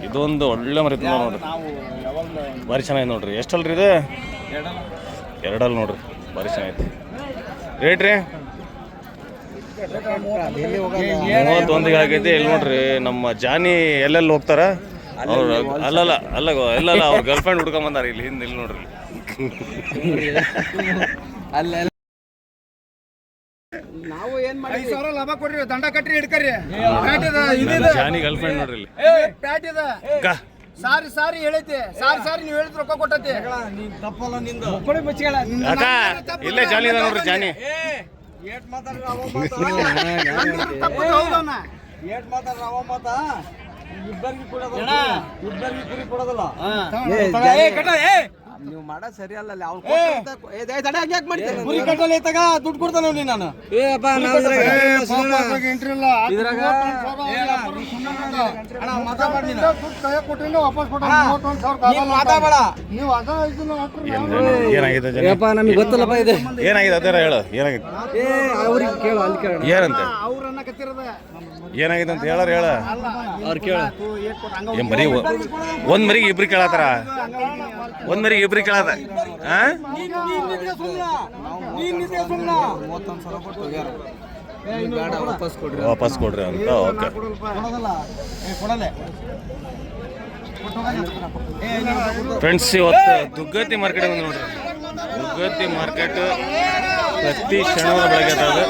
ಇದೊಂದು ಒಳ್ಳೆ ಮರಿ ತುಂಬ ನೋಡ್ರಿ, ಭಾರಿ ಚೆನ್ನಾಗಿದೆ ನೋಡ್ರಿ. ಎಷ್ಟಲ್ರಿ ಇದು? ಎರಡಲ್ಲಿ ನೋಡ್ರಿ, ಭಾರಿ ಚೆನ್ನಾಗೈತಿ. ರೇಟ್ ರೀ 31ಗೆ ಆಗೈತಿ. ಇಲ್ಲಿ ನೋಡ್ರಿ ನಮ್ಮ ಜಾನಿ ಎಲ್ಲೆಲ್ಲಿ ಹೋಗ್ತಾರ ಅವ್ರು, ಅಲ್ಲಲ್ಲ ಅವ್ರ ಗರ್ಲ್ ಫ್ರೆಂಡ್ ಹುಡ್ಕೊಂಬಂದಾರ ಇಲ್ಲಿ ಹಿಂದೆ. ಇಲ್ಲಿ ನೋಡ್ರಿ ನಾವು ಏನ್ ಮಾಡಿ 5,000 ಲಾಭ ಕೊಡ್ರಿ, ದಂಡ ಕಟ್ರಿ, ಹಿಡ್ಕರಿ. ಜಾನಿ ಗರ್ಲ್ ಫ್ರೆಂಡ್ ನೋಡ್ರಿ ಇಲ್ಲಿ ಪ್ಯಾಟ್ ಇದೆ. ಸಾರಿ ಹೇಳೈತಿ, ಸಾರಿ ನೀವು ಹೇಳಿದ್ ರೊಕ್ಕ ಕೊಟ್ಟತಿ. ತಪ್ಪಲ್ಲ ನಿಂದು ಅಕ್ಕ, ಇಲ್ಲೇ ಜಾನಿ ಇದೆ ನೋಡ್ರಿ. ಜಾನಿ ಏಟ್ ಮಾತಾಡ್ರ ಅವ ಮಾತಾ ಇಬ್ಬರಿಗೆ ಕೊಡೋದಲ್ಲ. ನೀವು ಮಾಡ ಸರಿ ಅಲ್ಲ. ಗುರಿ ಕಟ್ಟಲ್ಲ ಐತಾಗ ದುಡ್ಡು ಕೊಡ್ತಾನ ನಾನು. ನಮಗೆ ಗೊತ್ತಲ್ಲಪ್ಪ ಇದು ಏನಾಗಿದೆ ಅದೇ ಹೇಳು. ಏನಾಗಿದೆ ಅವ್ರಿಗೆ ಕೇಳು, ಅಲ್ಲಿ ಕೇಳ ಏನಂತ ಅವ್ರನ್ನ ಕತ್ತಿರದ ಏನಾಗಿದೆ ಅಂತ ಹೇಳಾರ ಹೇಳ. ಅವ್ರು ಕೇಳ ಮರಿ ಒಂದ್ ಮರಿಗೆ ಇಬ್ರು ಕೇಳತ್ತಾರ, ಒಂದ್ ಮರಿಗೆ ಇಬ್ರು ಕೇಳತ್ತ. ವಾಪಸ್ ಕೊಡ್ರಿ ಅಂತ. ಓಕೆ ಫ್ರೆಂಡ್ಸ್, ಇವತ್ತು ದುಗ್ಗತ್ತಿ ಮಾರ್ಕೆಟ್ ಬಂದು ನೋಡ್ರಿ. ದುಗ್ಗತ್ತಿ ಮಾರ್ಕೆಟ್ ಪ್ರತಿ ಶನಿವಾರ ಬೆಳಗ್ಗೆ ಅದು,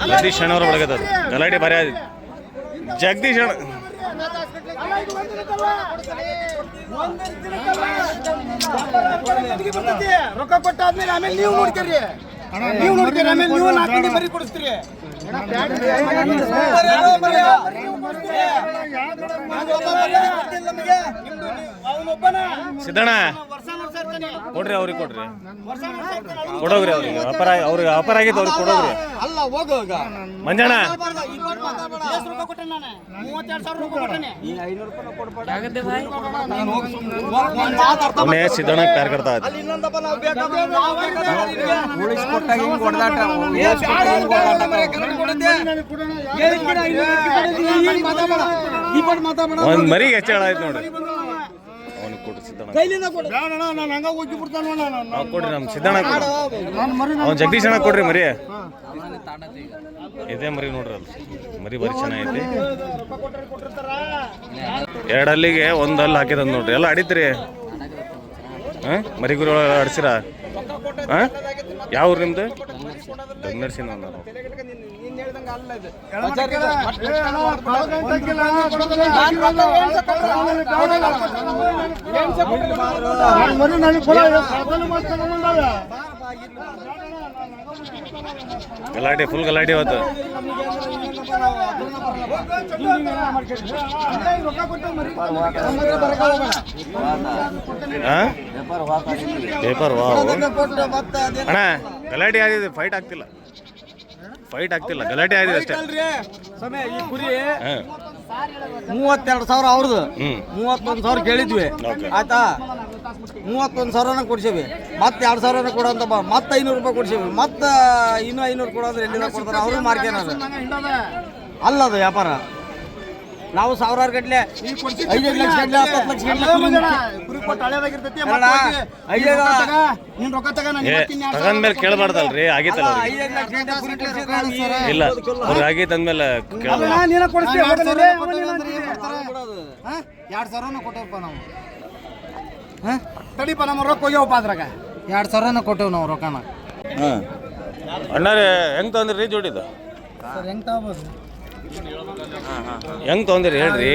ಪ್ರತಿ ಶನಿವಾರ ಬೆಳಗ್ಗೆ ಅದು ಗಲಾಟೆ ಭಾರಿ ಆದಿ. ಜಗದೀಶ್ ಅಣ್ಣ ರೊಕ್ಕ ಕೊಟ್ಟಾದ್ಮೇಲೆ ಆಮೇಲೆ ನೀವು ನೋಡ್ತೀರಿ, ಆಮೇಲೆ ನೀವು 4 ಗಂಟೆ ಮರಿ ಕೊಡಿಸ್ತೀರಿ. ಸಿದ್ದಣ್ಣ ಕೊಡ್ರಿ, ಅವ್ರಿಗೆ ಕೊಡೋಗ್ರಿ, ಅವ್ರಿಗೆ ವ್ಯಾಪಾರ ಆಗೈತೆ, ಅವ್ರಿಗೆ ಕೊಡೋಗ್ರಿ. ಅಲ್ಲ ಹೋಗ ಮಂಜಣ್ಣ ಸಿದ್ದಣ್ಣ ಪ್ಯಾರ್ ಕರ್ತಾ ಒಂದ್ ಮರಿಗೆ ಹೆಚ್ಚಳ ಆಯ್ತು ನೋಡ್ರಿ. ಅವ್ನಿಗೆ ಕೊಡ್ರಿ ಸಿದ್ದಣ್ಣ, ಕೊಡ್ರಿ ನಮ್ ಸಿದ್ದಣ್ಣ, ಅವ್ನು ಜಗದೀಶ್ ಅಣ್ಣ ಕೊಡ್ರಿ ಮರಿ. ಇದೇ ಮರಿ ನೋಡ್ರಿ, ಅದು ಮರಿ ಬರೀ ಚೆನ್ನಾಗೈತಿ. 2 ಹಲ್ಲಿಗೆ 1 ಹಲ್ಲು ಹಾಕಿದ ನೋಡ್ರಿ. ಎಲ್ಲ ಅಡಿತ್ರಿ ಮರಿ ಗುರಿ ಅಡ್ಸಿರ. ಯಾವ ಊರು ನಿಮ್ದು? ಗಂಗನರ್ಸಿನ. ಗಲಾಟೆ, ಫುಲ್ ಗಲಾಟೆ ಇವತ್ತು. ಪೇಪರ್ ವಾ ಅಣ್ಣ, ಗಲಾಟೆ ಆಗಿದೆ, ಫೈಟ್ ಆಗ್ತಿಲ್ಲ, ಗಲಾಟೆ ಆಗಿದೆ ಅಷ್ಟೇ. ಈ ಕುರಿ 32,000 ಅವ್ರದ್ದು, 31,000 ಕೇಳಿದ್ವಿ. ಆಯ್ತಾ, 31,000 ಕೊಡ್ಸೇವಿ. ಮತ್ತೆ 2,000 ಕೊಡೋಂತ ಮತ್ತೆ 500 ರೂಪಾಯಿ ಕೊಡ್ಸೇವಿ. ಮತ್ತೆ ಇನ್ನೂ 500 ಕೊಡೋದ್ರೆ ಎಲ್ಲಿಂದ ಕೊಡ್ತಾರೆ? ಅವ್ರು ಮಾರ್ಕೇನ ಅಲ್ಲದು ವ್ಯಾಪಾರ. ನಾವು 1,000 ಗಟ್ಟಲೆ, 5 ಲಕ್ಷ ಗಟ್ಟಲೆ, 10 ಲಕ್ಷ ಗಟ್ಟಲೆ ತಗಂದ್ಮೇಲೆ ಕೇಳಬಾರ್ದಲ್ರಿ. ಆಗೈತಲ್ಲ ಇಲ್ಲ, ಅವ್ರಿಗೆ ಆಗೈತೆ ಅಂದ್ಮೇಲೆ ಕೇಳಬಾರ್ದು. 2,000 ಕೊಟ್ಟವಪ್ಪ ನಾವು. ತಡಿಪ ನಮ್ಮ ರೊಕ್ಕ ಹೋಗ್ಯವಪ್ಪ ಅದ್ರಾಗ. 2,000 ಕೊಟ್ಟೇವು ನಾವು ರೊಕ್ಕನ. ಅಣ್ಣಾರೇ ಹೆಂಗ್ ತೊಂದ್ರಿ ಜೋಡಿದು? ಸರ್ ಹೆಂಗ್ ತಗೋಬೋದು? ಹೆಂಗ್ ತೊಂದಿರಿ ಹೇಳ್ರಿ.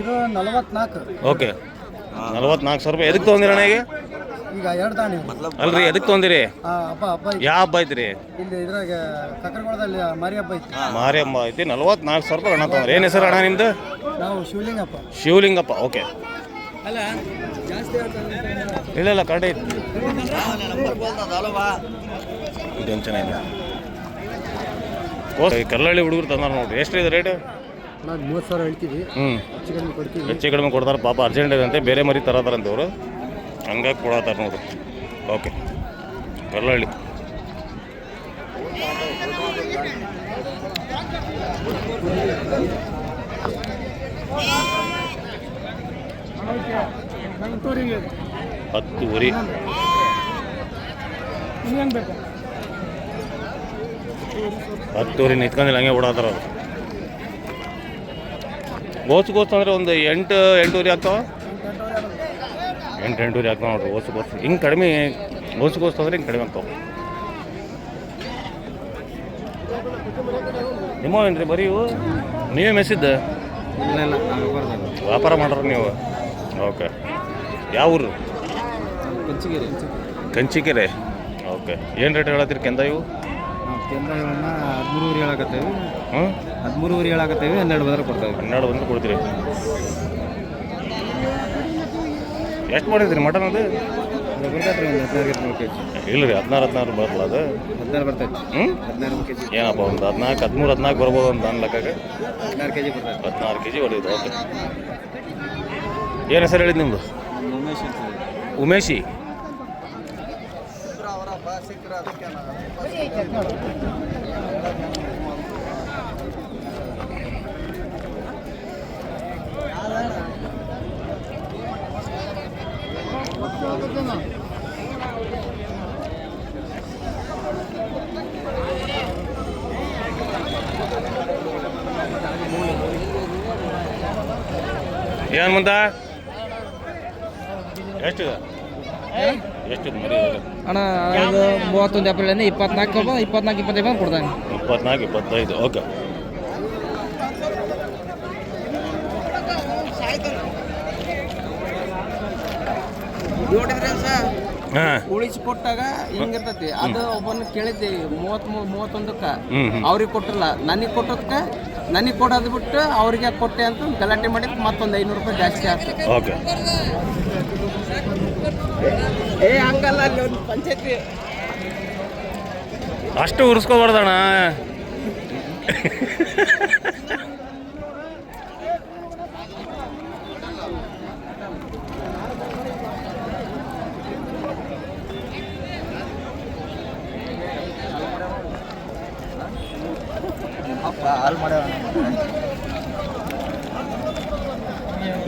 ಇದು 44. ಓಕೆ, 44,000 ರೂಪಾಯಿ. ಎದಕ್ಕೆ ತೊಗೊಂದಿರಿ ಅಣ್ಣ? ಈಗ 2 ತಾಣಿ ಅಲ್ರಿ, ಎದಕ್ಕೆ ತೊಗೊಂದಿರಿ? ಹಬ್ಬ ಯಾವ ಹಬ್ಬ ಐತ್ರಿ? ಇಲ್ಲಿ ಇದ್ರಾಗ ಕಕ್ಕರಗೊಳದಲ್ಲಿ ಮಾರಿ ಹಬ್ಬ ಐತಿ. ಮಾರಿ ಹಬ್ಬ ಐತಿ. 44,000 ರೂಪಾಯಿ ಅಣ್ಣ ತೊಗೊಂಡ್ರಿ. ಏನು ಹೆಸರು ಅಣ್ಣ ನಿಮ್ದು? ನಾವು ಶಿವಲಿಂಗಪ್ಪ. ಓಕೆ, ಇಲ್ಲ ಕರೆಕ್ಟ್ ಐತಿ. ಇದೊಂದು ಚೆನ್ನಾಗಿದೆ. ಕಲ್ಲಳ್ಳಿ ಹುಡುಗರು ತಂದಾರ ನೋಡ್ರಿ. ಎಷ್ಟು ಇದೆ ರೇಟ್? ನಾವು 30,000 ಹೇಳ್ತೀವಿ. ಹೆಚ್ಚು ಕಡಿಮೆ ಕೊಡ್ತಾರೆ ಪಾಪ, ಅರ್ಜೆಂಟ್ ಇದೆ ಅಂತೆ, ಬೇರೆ ಮರಿ ತರತಾರಂತೆ ಅವರು, ಹಂಗಾಗಿ ಕೊಡತ್ತಾರ ನೋಡ್ರಿ. ಓಕೆ, ಕಲ್ಲಳ್ಳಿ ಹತ್ತುವರೆ. ಹತ್ತುವರೆ ನಿಂತ್ಕೊಂಡಿಲ್ಲ, ಹಂಗೆ ಓಡಾತಾರ ಅವ್ರು. ಗೋಸು ಅಂದ್ರೆ ಒಂದು 8-8.5 ಆಗ್ತಾವ. 8-8.5 ಆಗ್ತಾವ ನೋಡ್ರಿ ಗೋಸು. ಹಿಂಗೆ ಕಡಿಮೆ ಗೋಸು ಅಂದ್ರೆ ಹಿಂಗೆ ಕಡಿಮೆ ಆಗ್ತಾವ. ನಿಮ್ಮವೇನ್ರಿ ಬರೀ ಇವು? ನೀವೇ ಮೆಸಿದ್ದ? ವ್ಯಾಪಾರ ಮಾಡ್ರ ನೀವು? ಓಕೆ. ಯಾವ ಊರು? ಕಂಚಿಕೆರೆ. ಓಕೆ. ಏನು ರೇಟ್ ಹೇಳತ್ತೀರಿ ಕೆಂದ ಇವು? ಕೇಂದ್ರ 13 ಹೇಳಕತ್ತೇವೆ. ಹ್ಞೂ 13 ಹೇಳಕತ್ತೇವೆ. 12 ಬಂದ್ರೆ ಕೊಡ್ತೇವೆ. 12 ಬಂದ್ರೆ ಕೊಡ್ತೀರಿ. ಎಷ್ಟು ಮಾಡಿದ್ರಿ ಮಟನ್ ಅದು? ಬರ್ತೈತೆ ರೀ, 16 ಕೆಜಿ. ಇಲ್ಲ ರೀ, 16 ಬರಲ್ಲ ಅದು. 16 ಬರ್ತೈತೆ. 16 ಕೆಜಿ. ಏನಪ್ಪ ಒಂದು 14, 13, 14 ಬರ್ಬೋದು ಅಂತ ನನ್ನ ಲೆಕ್ಕಕ್ಕೆ. 16 ಕೆಜಿ ಬರ್ತೈತೆ. 16 ಕೆಜಿ ಹೊಡೆಯೋದು. ಓಕೆ. ಏನು ಹೆಸರು ಹೇಳಿದ್ದು ನಿಮ್ಮದು? ಉಮೇಶ್ ಅಂತ. ಉಮೇಶಿ. ಏನು ಮುಂದ ಎಷ್ಟಿದೆ? ಎಷ್ಟಿದೆ ಮರಿ? ಅಣ್ಣ ಅದು 31 ಏಪ್ರಿಲಿಂದ 24 25 ಕೊಡ್ತಾನೆ. 24, 25. ಓಕೆ. ನೋಡಿದ್ರೆ ಸರ್ ಹಾಂ ಉಳಿಸಿಕೊಟ್ಟಾಗ ಹಿಂಗಿರ್ತೈತಿ. ಅದು ಒಬ್ಬನ ಕೇಳಿದ್ದೀವಿ 31ಕ್ಕೆ ಹ್ಞೂ ಅವ್ರಿಗೆ ಕೊಟ್ಟಿಲ್ಲ, ನನಗೆ ಕೊಟ್ಟದಕ್ಕೆ ನನಗೆ ಕೊಡೋದು ಬಿಟ್ಟು ಅವ್ರಿಗೆ ಕೊಟ್ಟೆ ಅಂತ ಗಲಾಟೆ ಮಾಡಿದ್ರೆ ಮತ್ತೊಂದು 500 ರೂಪಾಯಿ ಜಾಸ್ತಿ ಆಗ್ತದೆ. ಓಕೆ. ಹಂಗಲ್ಲ, ಅಲ್ಲಿ ಒಂದು ಪಂಚಾಯತಿ ಅಷ್ಟು ಉರ್ಸ್ಕೋಬಾರ್ದಣ್ಣ.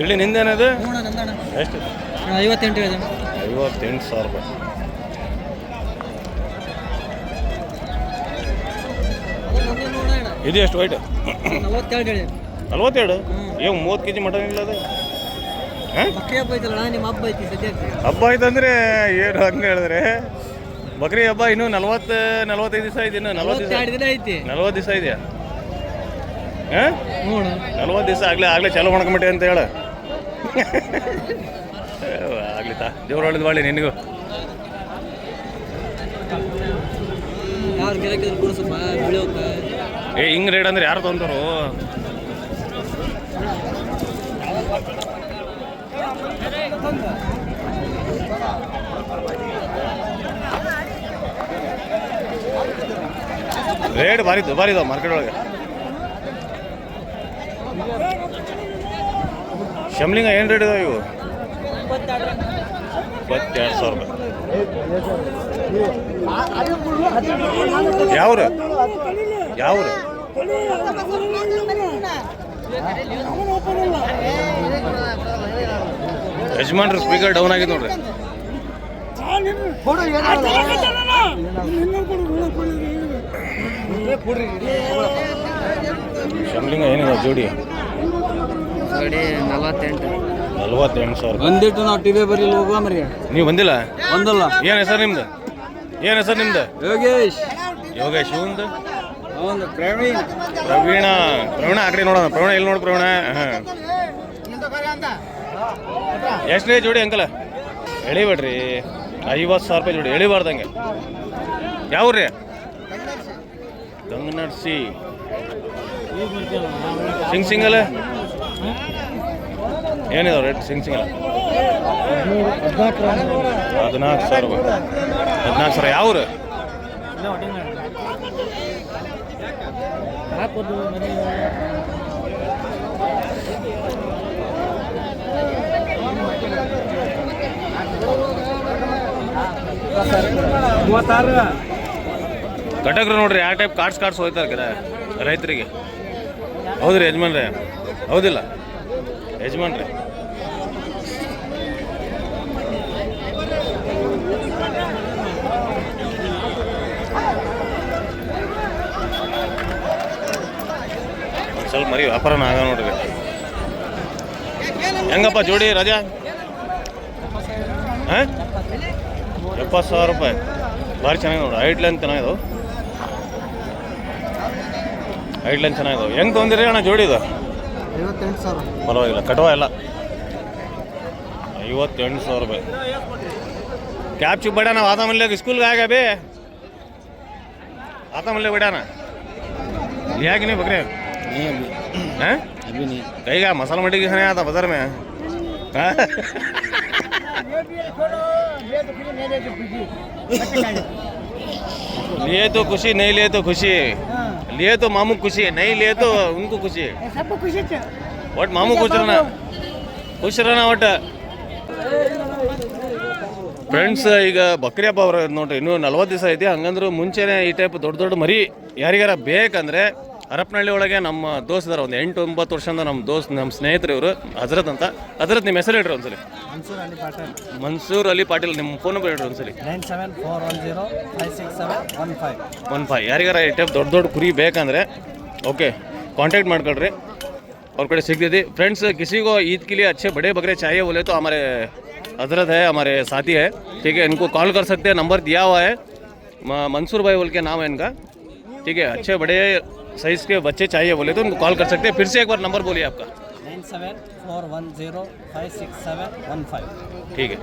ಇಲ್ಲಿ ನಿಂದೇನದು? ಎಷ್ಟು? 58 ಇದೆ. 58,000 ರೂಪಾಯಿ. ಇದು ಎಷ್ಟು ವೈಟ್? 42. 42? ಏನು 30 ಕೆಜಿ ಮಟನ್ ಇಲ್ಲ ಅದು? ಹಾಂ, ಬಕ್ರಿ ಹಬ್ಬ ಐತಲ್ಲ, ನಿಮ್ಮ ಹಬ್ಬ ಐತಿ ಸದ್ಯಕ್ಕೆ. ಹಬ್ಬ ಆಯ್ತಂದ್ರೆ ಏನು ಹಂಗೆ ಹೇಳಿದ್ರೆ ಬಕ್ರಿ ಹಬ್ಬ ಇನ್ನೂ 40-45 ದಿವಸ ಇದೆ. ಇನ್ನು 40 ದಿನ ಐತಿ. 40 ದಿವಸ ಇದೆಯಾ? ಹಾಂ, 40 ದಿವಸ ಆಗಲೇ ಚಾಲು ಮಾಡ್ಕೊಂಬಿಟ್ಟೆ ಅಂತ ಹೇಳ. ಆಗ್ಲಿ ತಾ, ದೇವ್ರು ಒಳ್ಳೇದು ಮಾಡಿ ನಿನಗೂ. ಹಿಂಗೆ ರೇಟ್ ಅಂದ್ರೆ ಯಾರು ತೊಗೊಂತಾರು? ರೇಟ್ ಭಾರಿ ಇದಾವೆ ಮಾರ್ಕೆಟ್ ಒಳಗೆ. ಶಮ್ಲಿಂಗ ಏನು ರೇಟ್ ಇದಾವೆ ಇವು? 22,000 ರೂಪಾಯಿ. ಯಾವ್ರು? ಯಜಮಾನ್ರು ಸ್ಪೀಕರ್ ಡೌನ್ ಆಗಿದೆ ನೋಡ್ರಿ. ಶಮ್ಲಿಂಗ ಏನಿದೆ ಜೋಡಿ? 48,000. ಬಂದಿಟ್ಟು ನಾವು ಟಿವಿ ಬರೀ ಹೋಗುವ ಮರಿ. ನೀವು ಬಂದಿಲ್ಲ? ಬಂದಲ್ಲ. ಏನು ಹೆಸರು ನಿಮ್ದು? ಯೋಗೇಶ್. ಇವಂದು ಪ್ರವೀಣ ಆ ಕಡೆ ನೋಡೋಣ. ಪ್ರವೀಣ ಎಲ್ಲಿ ನೋಡಿ? ಪ್ರವೀಣ. ಹಾಂ, ಎಷ್ಟು ರೀ ಜೋಡಿ ಅಂಕಲ? ಎಳಿಬೇಡ್ರಿ, 50,000 ರೂಪಾಯಿ ಜೋಡಿ. ಎಳಿಬಾರ್ದಂಗೆ. ಯಾವ ರೀ? ಗಂಗನರ್ಸಿ. ಸಿಂಗಲ್ ಏನಿದಾವೆ ರೇಟ್? ಸಿಂಗಲ್ 14,000 ರೂಪಾಯಿ. 14,000. ಯಾವ್ರು? ಕಟಕ್ರು ನೋಡ್ರಿ ಯಾವ ಟೈಪ್ ಕಾರ್ಡ್ಸ್ ಹೋಯ್ತಾರೆ ರೈತರಿಗೆ. ಹೌದ್ರಿ ಯಜಮಾನ್ರೆ, ಹೌದಿಲ್ಲ ಯಜಮಾನ್ರೆ? ಸ್ವಲ್ಪ ಮರಿ ವ್ಯಾಪಾರನ ಆಗ ನೋಡ್ರಿ. ಹೆಂಗಪ್ಪ ಜೋಡಿ ರಾಜಾ? ಹಾಂ 70,000 ರೂಪಾಯಿ. ಭಾರಿ ಚೆನ್ನಾಗಿ ನೋಡು, ಹೈಟ್ ಲೈನ್ ಚೆನ್ನಾಗಿದಾವೆ, ಹೈಟ್ ಲೈನ್ ಚೆನ್ನಾಗಿದಾವೆ. ಹೆಂಗೆ ತೊಗೊಂಡಿರಿ ಅಣ್ಣ ಜೋಡಿ ಇದು? 58,000. ಪರವಾಗಿಲ್ಲ, ಕಟುವ ಎಲ್ಲ 58,000 रुपये. क्या चुप बैठा ना, आता मिल स्कूल का आएगा बे, आता मिल बैठा ना, लिया कि नहीं बकरे? नहीं अभी, हैं अभी नहीं. कहीं का मसाला मटी की खाने आता बाजार में? हाँ? लिए तो खुशी, नहीं लिए तो खुशी, लिए तो मामू खुशी, नहीं लिए तो उनको खुशी, सबको खुशी है. ಒಟ್ಟು ಮಾಮೂ ಖುಷ್ रहना ಒಟ್ಟು. ಫ್ರೆಂಡ್ಸ್, ಈಗ ಬಕ್ರಿ ಹಬ್ಬ ಅವ್ರ ನೋಡ್ರಿ, ಇನ್ನೂ 40 ದಿವಸ ಐತಿ. ಹಂಗಂದ್ರೆ ಮುಂಚೆನೇ ಈ ಟೈಪ್ ದೊಡ್ಡ ದೊಡ್ಡ ಮರಿ ಯಾರಿಗಾರ ಬೇಕಂದ್ರೆ ಹರಪನಹಳ್ಳಿ ಒಳಗೆ ನಮ್ಮ ದೋಸ್ತಿದಾರ, ಒಂದು 8-9 ವರ್ಷದಿಂದ ನಮ್ಮ ದೋಸ್ತ್, ನಮ್ಮ ಸ್ನೇಹಿತರು ಇವರು, ಹಜರತ್ ಅಂತ. ಹಜರತ್ ನಿಮ್ಮ ಹೆಸರು ಹೇಳ್ರಿ ಒಂದ್ಸಲಿ. ಮನ್ಸೂರ್ ಅಲಿ ಪಾಟೀಲ್. ಮನ್ಸೂರ್ ಅಲಿ ಪಾಟೀಲ್, ನಿಮ್ಮ ಫೋನ್ ನಂಬರ್ ಹೇಳ್ರಿ ಒಂದ್ಸಲಿ. 9741056715. ಯಾರಿಗಾರ ಈ ಟೈಪ್ ದೊಡ್ಡ ದೊಡ್ಡ ಕುರಿ ಬೇಕಂದ್ರೆ ಓಕೆ कांटेक्ट ಮಾಡ್ಕೊಳ್ರಿ, और कड़े सीख देती. फ्रेंड्स, किसी को ईद के लिए अच्छे बड़े बकरे चाहिए बोले तो हमारे हजरत है, हमारे साथी है, ठीक है, इनको कॉल कर सकते हैं, नंबर दिया हुआ है, मंसूर भाई बोल के नाम है इनका, ठीक है. अच्छे बड़े साइज़ के बच्चे चाहिए बोले तो उनको कॉल कर सकते हैं. फिर से एक बार नंबर बोलिए आपका. 9741056715. ठीक है.